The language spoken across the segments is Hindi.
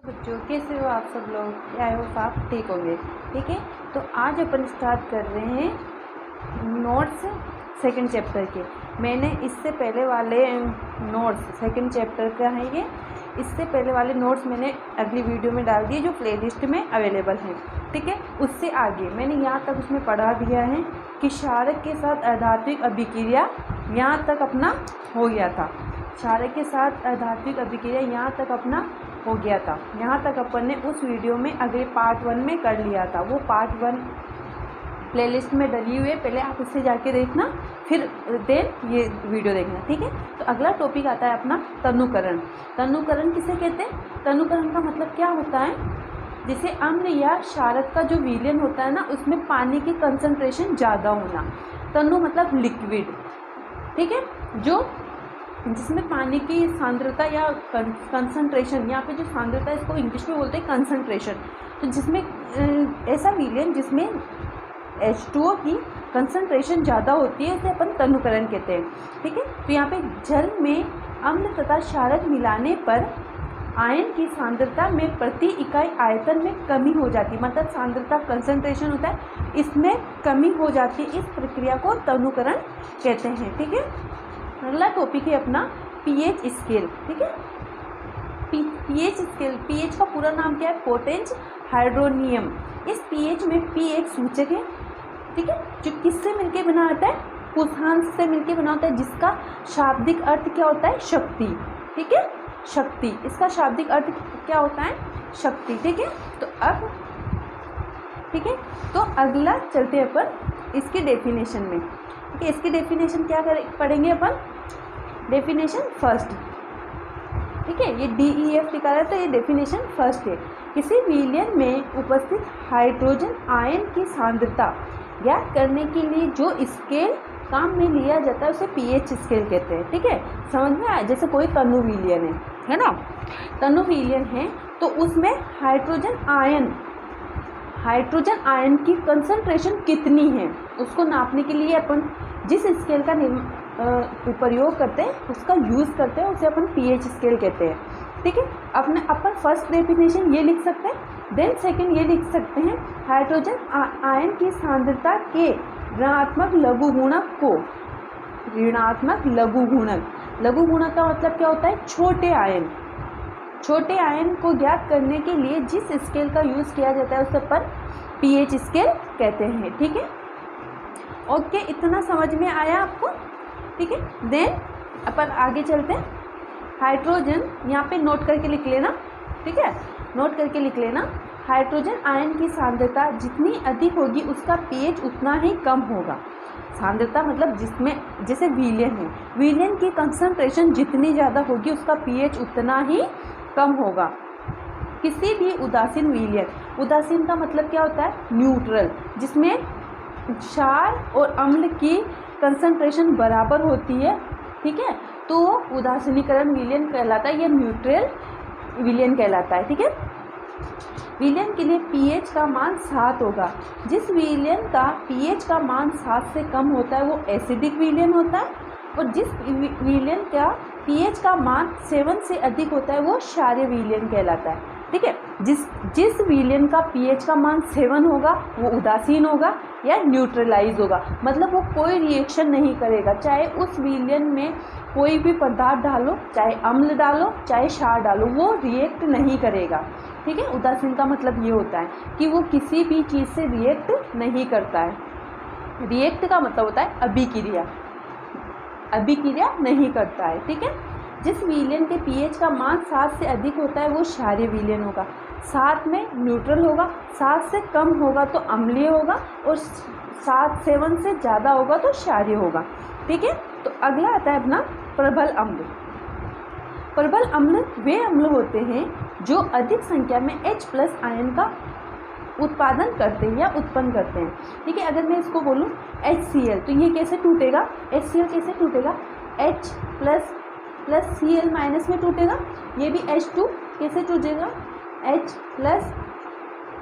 बच्चों कैसे हो आप सब लोग। आई होप आप ठीक होंगे। ठीक है, तो आज अपन स्टार्ट कर रहे हैं नोट्स सेकंड चैप्टर के। मैंने इससे पहले वाले नोट्स सेकंड चैप्टर का है ये, इससे पहले वाले नोट्स मैंने अगली वीडियो में डाल दिए जो प्लेलिस्ट में अवेलेबल हैं। ठीक है, उससे आगे मैंने यहाँ तक उसमें पढ़ा दिया है कि क्षारक के साथ अधात्विक अभिक्रिया, यहाँ तक अपना हो गया था। क्षारक के साथ अधात्विक अभिक्रिया यहाँ तक अपना हो गया था। यहाँ तक अपन ने उस वीडियो में अगले पार्ट 1 में कर लिया था। वो पार्ट 1 प्लेलिस्ट में डली हुई है, पहले आप उससे जाके देखना, फिर देन ये वीडियो देखना। ठीक है, तो अगला टॉपिक आता है अपना तनुकरण। तनुकरण किसे कहते हैं? तनुकरण का मतलब क्या होता है? जैसे अम्ल या क्षारक का जो विलयन होता है ना, उसमें पानी की कंसंट्रेशन ज़्यादा होना। तनु मतलब लिक्विड। ठीक है, जो जिसमें पानी की सांद्रता या कंसंट्रेशन, यहाँ पे जो सांद्रता है इसको इंग्लिश में बोलते हैं कंसंट्रेशन, तो जिसमें ऐसा विलयन जिसमें H2O की कंसंट्रेशन ज़्यादा होती है उसे अपन तनुकरण कहते हैं। ठीक है, तो यहाँ पे जल में अम्ल तथा क्षारक मिलाने पर आयन की सांद्रता में प्रति इकाई आयतन में कमी हो जाती है, मतलब सांद्रता कंसंट्रेशन होता है इसमें कमी हो जाती है। इस प्रक्रिया को तनुकरण कहते हैं। ठीक है, अगला टॉपिक है अपना पीएच स्केल। ठीक है, पीएच स्केल, पीएच का पूरा नाम क्या है? Potence hydronium. इस पीएच में पी एक सूचक है। ठीक है, जो किससे मिलके बना होता है? पूर्णांक से मिलके बना होता है, जिसका शाब्दिक अर्थ क्या होता है? शक्ति। ठीक है, शक्ति, इसका शाब्दिक अर्थ क्या होता है? शक्ति। ठीक है, तो अब ठीक है, तो अगला चलते हैं अपन इसकी डेफिनेशन में। ठीक है, इसकी डेफिनेशन क्या पढ़ेंगे अपन? Definition first. ठीक है, ये DEF लिखा है तो ये डेफिनेशन फर्स्ट है। किसी विलयन में उपस्थित हाइड्रोजन आयन की सांद्रता ज्ञात करने के लिए जो स्केल काम में लिया जाता है उसे पीएच स्केल कहते हैं। ठीक है, समझ में आया? जैसे कोई तनु विलयन है ना, तनु विलयन है तो उसमें हाइड्रोजन आयन की कंसंट्रेशन कितनी है उसको नापने के लिए अपन जिस स्केल का प्रयोग करते हैं, उसका यूज़ करते हैं, उसे अपन पीएच स्केल कहते हैं। ठीक है, अपन फर्स्ट डेफिनेशन ये लिख सकते हैं, देन सेकंड ये लिख सकते हैं, हाइड्रोजन आयन की सांद्रता के ऋणात्मक लघुगुणक को, ऋणात्मक लघुगुणक का मतलब क्या होता है? छोटे आयन को ज्ञात करने के लिए जिस स्केल का यूज़ किया जाता है उसे अपन पीएच स्केल कहते हैं। ठीक है, ओके, इतना समझ में आया आपको? ठीक है, देन अपन आगे चलते हैं। हाइड्रोजन यहाँ पे नोट करके लिख लेना। ठीक है, नोट करके लिख लेना, हाइड्रोजन आयन की सांद्रता जितनी अधिक होगी उसका पीएच उतना ही कम होगा। सांद्रता मतलब जिसमें जैसे विलयन है, विलयन की कंसंट्रेशन जितनी ज़्यादा होगी उसका पीएच उतना ही कम होगा। किसी भी उदासीन विलयन, उदासीन का मतलब क्या होता है? न्यूट्रल, जिसमें क्षार और अम्ल की कंसंट्रेशन बराबर होती है। ठीक है, तो उदासीनीकरण विलयन कहलाता है, यह न्यूट्रल विलयन कहलाता है। ठीक है, विलयन के लिए पीएच का मान 7 होगा। जिस विलयन का पीएच का मान 7 से कम होता है वो एसिडिक विलयन होता है, और जिस विलयन का पीएच का मान 7 से अधिक होता है वो क्षारीय विलयन कहलाता है। ठीक है, जिस विलयन का पीएच का मान 7 होगा वो उदासीन होगा या न्यूट्रलाइज होगा, मतलब वो कोई रिएक्शन नहीं करेगा। चाहे उस विलयन में कोई भी पदार्थ डालो, चाहे अम्ल डालो, चाहे क्षार डालो, वो रिएक्ट नहीं करेगा। ठीक है, उदासीन का मतलब ये होता है कि वो किसी भी चीज़ से रिएक्ट नहीं करता है। रिएक्ट का मतलब होता है अभिक्रिया नहीं करता है। ठीक है, जिस विलयन के पीएच का मान 7 से अधिक होता है वो क्षारीय विलयन होगा। 7 में न्यूट्रल होगा, 7 से कम होगा तो अम्लीय होगा, और 7 से ज़्यादा होगा तो क्षारीय होगा। ठीक है, तो अगला आता है अपना प्रबल अम्ल। प्रबल अम्ल वे अम्ल होते हैं जो अधिक संख्या में H+ आयन का उत्पादन करते हैं या उत्पन्न करते हैं। ठीक है, अगर मैं इसको बोलूँ HCl तो ये कैसे टूटेगा? HCl कैसे टूटेगा? H+ प्लस Cl माइनस में टूटेगा। ये भी H2 कैसे टूटेगा? H+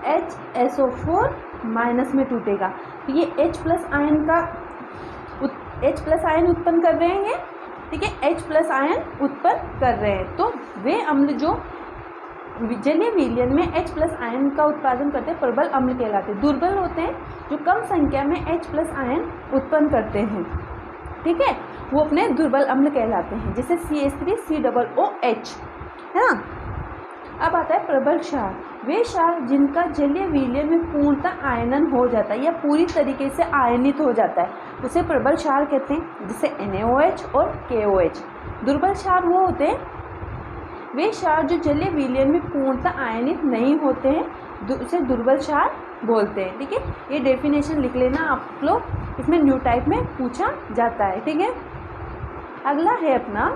HSO4 माइनस में टूटेगा। तो ये H+ आयन उत्पन्न कर रहे हैं। ठीक है, H+ आयन उत्पन्न कर रहे हैं। तो वे अम्ल जो जलीय विलयन में H+ आयन का उत्पादन करते हैं प्रबल अम्ल कहलाते हैं। दुर्बल होते हैं जो कम संख्या में H+ आयन उत्पन्न करते हैं, ठीक है, वो अपने दुर्बल अम्ल कहलाते हैं, जैसे CH3COOH, है ना। अब आता है प्रबल क्षार। वे क्षार जिनका जलीय विलयन में पूर्णतः आयनन हो जाता है या पूरी तरीके से आयनित हो जाता है, उसे प्रबल क्षार कहते हैं, जैसे NaOH और KOH। दुर्बल क्षार वो होते हैं वे क्षार जो जलीय विलयन में पूर्णतः आयनित नहीं होते हैं, उसे दुर्बल क्षार बोलते हैं, ठीक है। ये डेफिनेशन लिख लेना आप लोग, इसमें न्यू टाइप में पूछा जाता है, ठीक है। अगला है अपना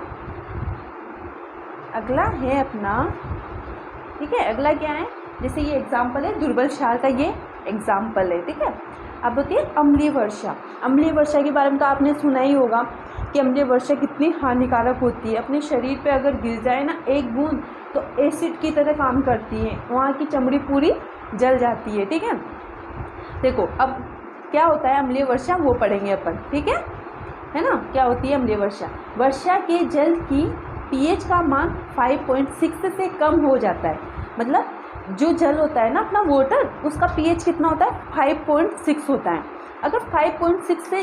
ठीक है, अगला क्या है, जैसे ये एग्जाम्पल है दुर्बल क्षार का, ये एग्जाम्पल है, ठीक है। अब होती है अम्लीय वर्षा। अम्लीय वर्षा के बारे में तो आपने सुना ही होगा कि अम्लीय वर्षा कितनी हानिकारक होती है। अपने शरीर पे अगर गिर जाए ना एक बूंद तो एसिड की तरह काम करती है, वहाँ की चमड़ी पूरी जल जाती है, ठीक है। देखो अब क्या होता है अम्लीय वर्षा, वो पढ़ेंगे अपन, ठीक है ना। क्या होती है अम्लीय वर्षा? वर्षा के जल की pH का मान 5.6 से कम हो जाता है। मतलब जो जल होता है ना अपना वाटर, उसका pH कितना होता है? 5.6 होता है। अगर 5.6 से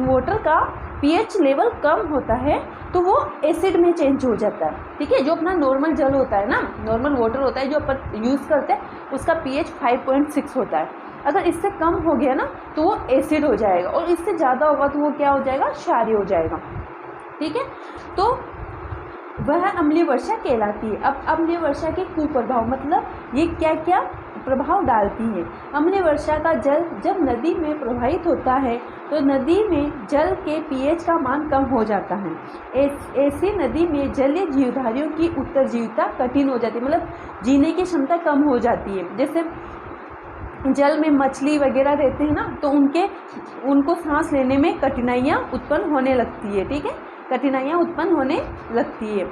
वाटर का pH लेवल कम होता है तो वो एसिड में चेंज हो जाता है, ठीक है। जो अपना नॉर्मल जल होता है ना, नॉर्मल वाटर होता है जो अपन यूज़ करते हैं, उसका pH 5.6 होता है। अगर इससे कम हो गया ना तो वो एसिड हो जाएगा, और इससे ज़्यादा होगा तो वो क्या हो जाएगा? क्षारीय हो जाएगा, ठीक है। तो वह अम्लीय वर्षा कहलाती है। अब अम्लीय वर्षा के कुप्रभाव, मतलब ये क्या क्या प्रभाव डालती है। अम्लीय वर्षा का जल जब नदी में प्रवाहित होता है तो नदी में जल के pH का मान कम हो जाता है। ऐसी नदी में जलीय जीवधारियों की उत्तरजीविता कठिन हो जाती है, मतलब जीने की क्षमता कम हो जाती है। जैसे जल में मछली वगैरह रहते हैं ना, तो उनको सांस लेने में कठिनाइयाँ उत्पन्न होने लगती है, ठीक है, कठिनाइयाँ उत्पन्न होने लगती है।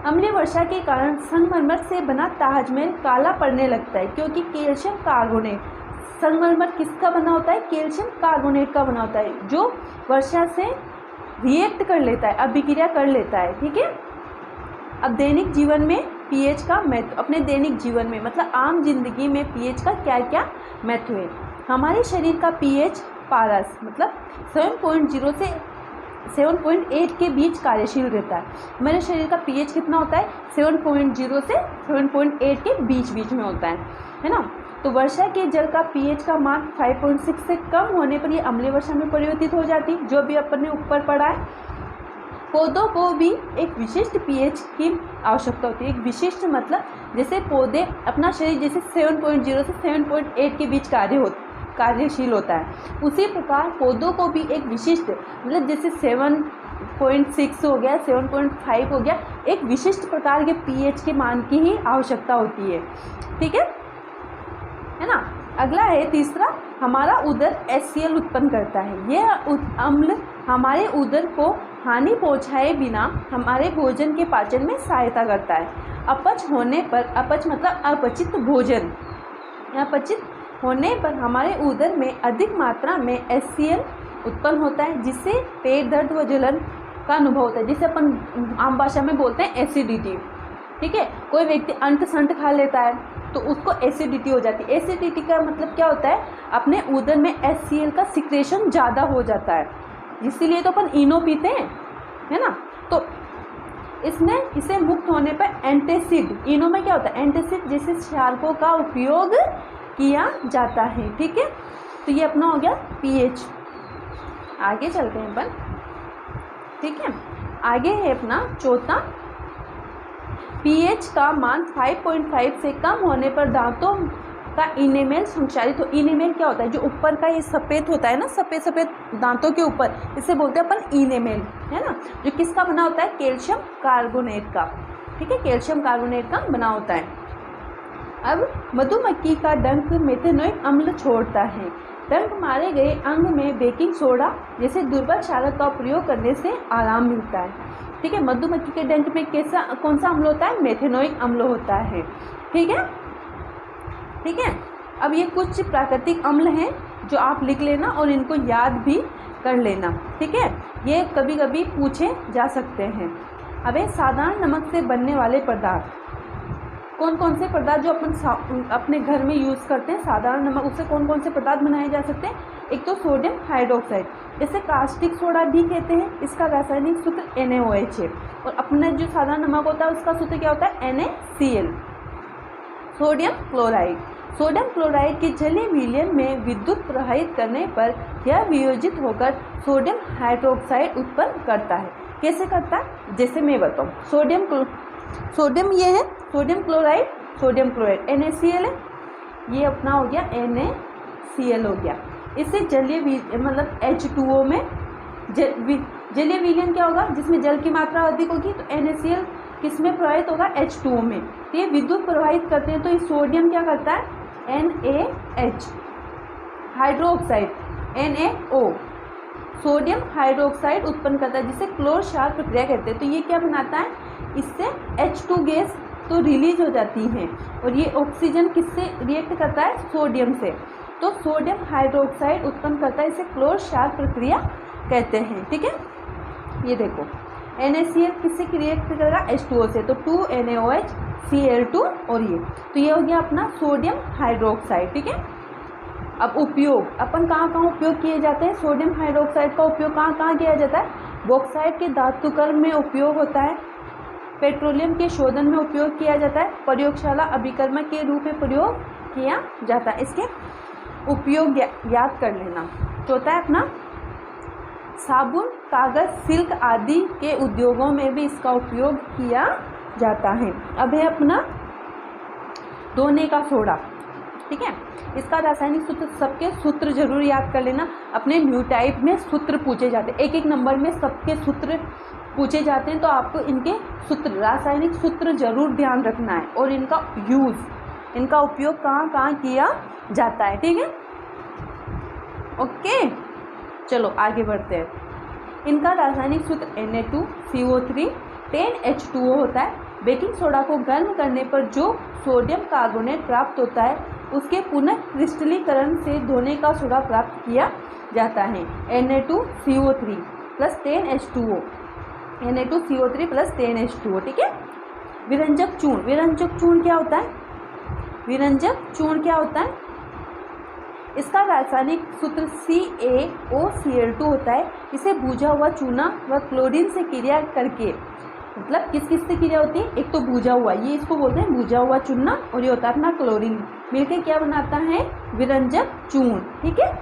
अम्लीय वर्षा के कारण संगमरमर से बना ताजमहल काला पड़ने लगता है, क्योंकि कैल्शियम कार्बोनेट, संगमरमर किसका बना होता है? कैल्शियम कार्बोनेट का बना होता है, जो वर्षा से रिएक्ट कर लेता है, अभिक्रिया कर लेता है, ठीक है। अब दैनिक जीवन में pH का महत्व, अपने दैनिक जीवन में मतलब आम जिंदगी में pH का क्या क्या महत्व है। हमारे शरीर का pH पारस मतलब 7.0 से 7.8 के बीच कार्यशील रहता है। हमारे शरीर का pH कितना होता है? 7.0 से 7.8 के बीच में होता है ना। तो वर्षा के जल का pH का मान 5.6 से कम होने पर ये अम्लीय वर्षा में परिवर्तित हो जाती, जो भी अपन ने ऊपर पढ़ा है। पौधों को भी एक विशिष्ट pH की आवश्यकता होती है। एक विशिष्ट मतलब जैसे पौधे अपना शरीर जैसे 7.0 से 7.8 के बीच कार्यशील होता है, उसी प्रकार पौधों को भी एक विशिष्ट मतलब जैसे 7.6 हो गया, 7.5 हो गया, एक विशिष्ट प्रकार के pH के मान की ही आवश्यकता होती है, ठीक है ना। अगला है तीसरा, हमारा उदर HCl उत्पन्न करता है। यह अम्ल हमारे उदर को हानि पहुँचाए बिना हमारे भोजन के पाचन में सहायता करता है। अपच होने पर, अपच मतलब अपचित भोजन, अपचित होने पर हमारे उदर में अधिक मात्रा में HCl उत्पन्न होता है, जिससे पेट दर्द व जलन का अनुभव होता है, जिसे अपन आम भाषा में बोलते हैं एसिडिटी, ठीक है। कोई व्यक्ति अंट संट खा लेता है तो उसको एसिडिटी हो जाती है। एसिडिटी का मतलब क्या होता है? अपने उदर में HCl का सिक्रेशन ज़्यादा हो जाता है, इसीलिए तो अपन इनो पीते हैं, है ना। तो इसे मुक्त होने पर एंटासिड, इनो में क्या होता है? एंटासिड जैसे क्षारकों का उपयोग किया जाता है, ठीक है। तो ये अपना हो गया pH। आगे चलते हैं अपन, ठीक है। आगे है अपना चौथा, pH का मान 5.5 से कम होने पर दांतों का इनेमेल संक्षारित हो। इनेमेल क्या होता है? जो ऊपर का ये सफ़ेद होता है ना, सफ़ेद सफ़ेद दांतों के ऊपर, इसे बोलते हैं अपन इनेमेल, है ना। जो किसका बना होता है? कैल्शियम कार्बोनेट का, ठीक है, कैल्शियम कार्बोनेट का बना होता है। अब मधुमक्खी का डंक मेथेनोइक अम्ल छोड़ता है। डंक मारे गए अंग में बेकिंग सोडा जैसे दुर्बल क्षारक का प्रयोग करने से आराम मिलता है, ठीक है। मधुमक्खी के डंक में कौन सा अम्ल होता है? मेथेनोइक अम्ल होता है, ठीक है, ठीक है। अब ये कुछ प्राकृतिक अम्ल हैं जो आप लिख लेना और इनको याद भी कर लेना, ठीक है। ये कभी कभी पूछे जा सकते हैं। अब साधारण नमक से बनने वाले पदार्थ, कौन कौन से पदार्थ जो अपन अपने घर में यूज़ करते हैं साधारण नमक, उससे कौन कौन से पदार्थ बनाए जा सकते हैं? एक तो सोडियम हाइड्रोक्साइड, इसे कास्टिक सोडा भी कहते हैं। इसका रासायनिक सूत्र NaOH है। और अपना जो साधारण नमक होता है उसका सूत्र क्या होता है? NaCl। Sodium chloride, sodium chloride के जलीय विलयन में विद्युत प्रवाहित करने पर यह वियोजित होकर सोडियम हाइड्रोक्साइड उत्पन्न करता है। कैसे करता है? जैसे मैं बताऊँ, सोडियम ये है sodium chloride, sodium chloride NaCl है, ये अपना हो गया NaCl हो गया। इससे जलीय मतलब H2O में जलीय विलयन क्या होगा? जिसमें जल की मात्रा अधिक होगी तो NaCl किस में प्रवाहित होगा? H2O में। तो ये विद्युत प्रवाहित करते हैं तो ये सोडियम क्या करता है? NaH, hydroxide NaO, sodium hydroxide उत्पन्न करता है जिसे क्लोर क्षार प्रक्रिया कहते हैं। तो ये क्या बनाता है? इससे H2 गैस तो रिलीज हो जाती है और ये ऑक्सीजन किससे रिएक्ट करता है? सोडियम से। तो सोडियम हाइड्रोक्साइड उत्पन्न करता है, इसे क्लोर क्षार प्रक्रिया कहते हैं। ठीक है, ये देखो NaCl किससे रिएक्ट करेगा? H2O से, तो 2NaOH Cl2 और ये, तो ये हो गया अपना सोडियम हाइड्रोक्साइड। ठीक है, अब उपयोग अपन कहाँ कहाँ उपयोग किए जाते हैं? सोडियम हाइड्रोक्साइड का उपयोग कहाँ कहाँ किया जाता है? बॉक्साइट के धातुकर्म में उपयोग होता है, पेट्रोलियम के शोधन में उपयोग किया जाता है, प्रयोगशाला अभिकर्मक के रूप में प्रयोग किया जाता है। इसके उपयोग याद कर लेना। चौथा है अपना साबुन, कागज, सिल्क आदि के उद्योगों में भी इसका उपयोग किया जाता है। अब है अपना धोने का सोडा। ठीक है, इसका रासायनिक सूत्र, सबके सूत्र जरूर याद कर लेना। अपने न्यू टाइप में सूत्र पूछे जाते हैं, एक एक नंबर में सबके सूत्र पूछे जाते हैं, तो आपको इनके सूत्र, रासायनिक सूत्र जरूर ध्यान रखना है और इनका यूज़, इनका उपयोग कहाँ कहाँ किया जाता है। ठीक है, ओके, चलो आगे बढ़ते हैं। इनका रासायनिक सूत्र Na2CO3 10H2O होता है। बेकिंग सोडा को गर्म करने पर जो सोडियम कार्बोनेट प्राप्त होता है उसके पुनः क्रिस्टलीकरण से धोने का सोडा प्राप्त किया जाता है। Na2CO3 plus 10H2O, Na2CO3 plus 10H2O। ठीक है, विरंजक चूर्ण, विरंजक चूर्ण क्या होता है? विरंजक चूर्ण क्या होता है? इसका रासायनिक सूत्र CaOCl2 होता है। इसे भूजा हुआ चूना व क्लोरीन से क्रिया करके, मतलब किस किस से क्रिया होती है? एक तो भूजा हुआ, ये इसको बोलते हैं भूजा हुआ चूना, और ये होता है अपना क्लोरीन, मिलके क्या बनाता है? विरंजक चूर्ण। ठीक है,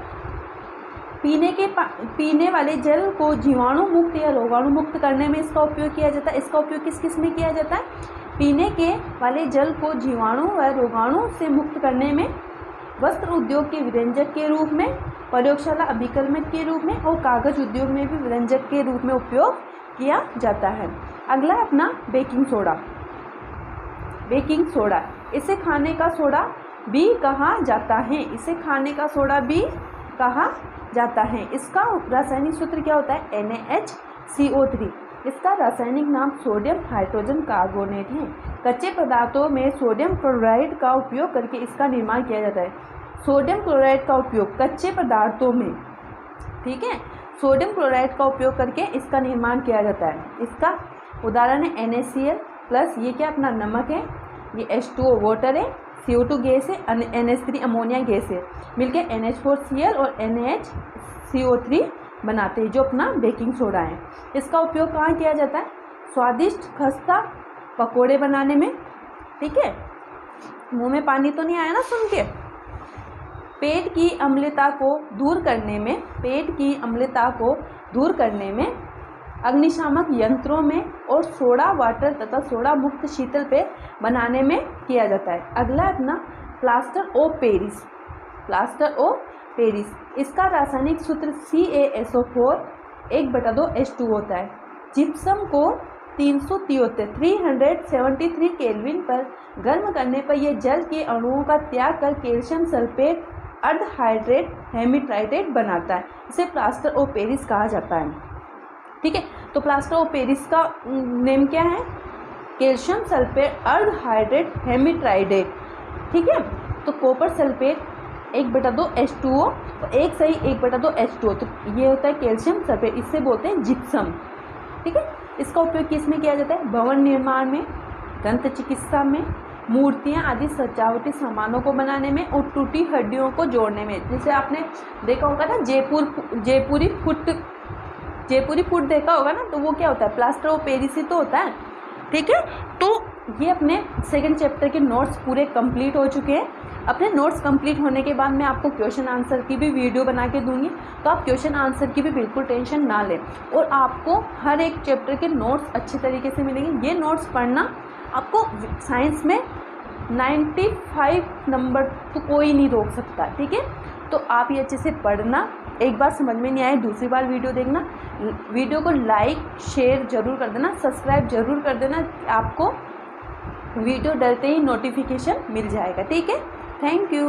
पीने वाले जल को जीवाणु मुक्त या रोगाणु मुक्त करने में इसका उपयोग किया जाता है। इसका उपयोग किस किस में किया जाता है? पीने के वाले जल को जीवाणु व रोगाणु से मुक्त करने में, वस्त्र उद्योग के विरंजक के रूप में, प्रयोगशाला अभिकर्मक के रूप में, और कागज उद्योग में भी विरंजक के रूप में उपयोग किया जाता है। अगला अपना बेकिंग सोडा। बेकिंग सोडा, इसे खाने का सोडा भी कहा जाता है, इसे खाने का सोडा भी कहा जाता है। इसका रासायनिक सूत्र क्या होता है? NaHCO3। इसका रासायनिक नाम सोडियम हाइड्रोजन कार्बोनेट है। कच्चे पदार्थों में सोडियम क्लोराइड का उपयोग करके इसका निर्माण किया जाता है। सोडियम क्लोराइड का उपयोग कच्चे पदार्थों में, ठीक है, सोडियम क्लोराइड का उपयोग करके इसका निर्माण किया जाता है। इसका उदाहरण है NaCl प्लस, ये क्या अपना नमक है, ये H2O वाटर है, CO2 गैस है, NH3 अमोनिया गैस है, मिलके NH4Cl और NaHCO3 बनाते हैं, जो अपना बेकिंग सोडा है। इसका उपयोग कहाँ किया जाता है? स्वादिष्ट खस्ता पकोड़े बनाने में। ठीक है, मुंह में पानी तो नहीं आया ना सुन के? पेट की अम्लता को दूर करने में, पेट की अम्लता को दूर करने में, अग्निशामक यंत्रों में, और सोडा वाटर तथा सोडा मुक्त शीतल पेय बनाने में किया जाता है। अगला अपना plaster of Paris. Plaster of Paris, इसका रासायनिक सूत्र CaSO4 1/2H2 होता है। जिप्सम को 373 केल्विन पर गर्म करने पर यह जल के अणुओं का त्याग कर कैल्शियम सल्फेट अर्धहाइड्रेट हेमिट्राइटेट बनाता है। इसे प्लास्टर ऑफ पेरिस कहा जाता है। ठीक है, तो प्लास्टर ऑफ पेरिस का नेम क्या है? कैल्शियम सल्फेट अर्धहाइड्रेट हेमिट्राइडेट। ठीक है, तो कॉपर सल्फेट 1/2H2O, एक सही 1/2H2O, तो ये होता है कैल्शियम सल्फेट, इससे बोलते हैं जिप्सम। ठीक है, इसका उपयोग किस में किया जाता है? भवन निर्माण में, दंत चिकित्सा में, मूर्तियाँ आदि सजावटी सामानों को बनाने में और टूटी हड्डियों को जोड़ने में। जैसे आपने देखा होगा ना जयपुरी फुट देखा होगा ना, तो वो क्या होता है, प्लास्टर ऑफ पेरिस ही तो होता है। ठीक है, तो ये अपने सेकंड चैप्टर के नोट्स पूरे कंप्लीट हो चुके हैं। अपने नोट्स कंप्लीट होने के बाद मैं आपको क्वेश्चन आंसर की भी वीडियो बना के दूंगी, तो आप क्वेश्चन आंसर की भी बिल्कुल टेंशन ना लें। और आपको हर एक चैप्टर के नोट्स अच्छी तरीके से मिलेंगे। ये नोट्स पढ़ना आपको साइंस में 95 नंबर तो कोई नहीं रोक सकता। ठीक है, तो आप ये अच्छे से पढ़ना। एक बार समझ में नहीं आए दूसरी बार वीडियो देखना। वीडियो को लाइक शेयर ज़रूर कर देना, सब्सक्राइब ज़रूर कर देना, आपको वीडियो डलते ही नोटिफिकेशन मिल जाएगा। ठीक है, थैंक यू।